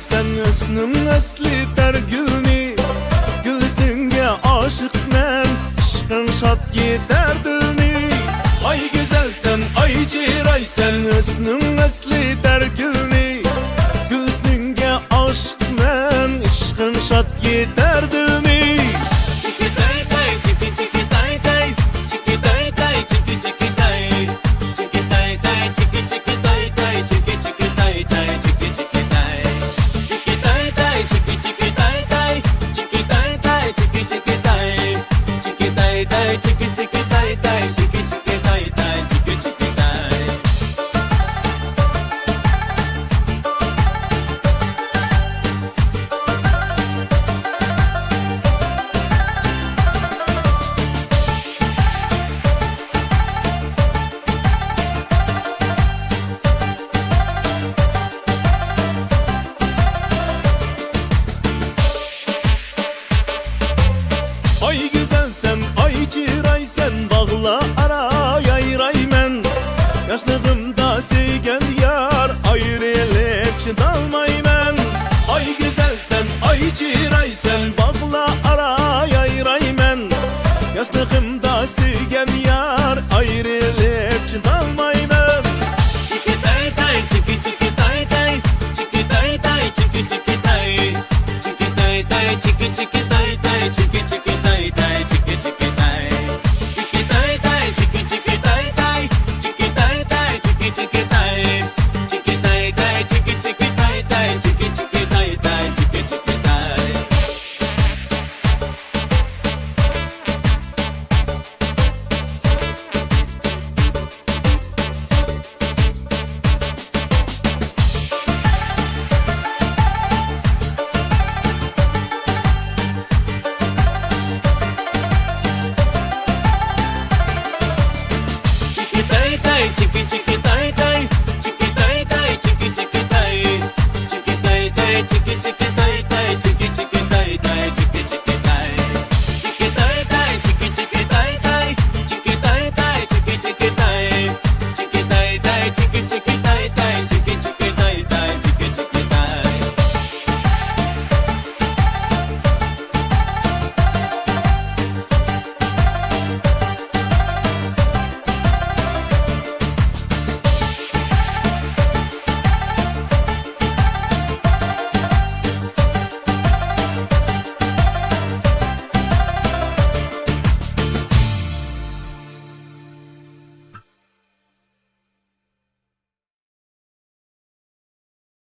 sen husnum asli targülni Gözlüğünge aşık men Işkın şat yeter dilni Ay güzel sen ay ciray sen husnum asli targülni Gözlüğünge aşık men Işkın şat yeter dilni Ay güzel sen, ay ciray sen, bağla ara yayray men. Yaşlığımda sevgen yar, ayrılık çıdalmay men. Ay güzel sen, ay ciray sen, bağla ara yayray men. Yaşlığımda sevgen yar, ayrılık çıdalmay men. Çiki tay tay, çiki çiki tay tay, çiki tay tay, çiki çiki tay, çiki tay tay, çiki çiki tay tay, çiki çiki. Chicky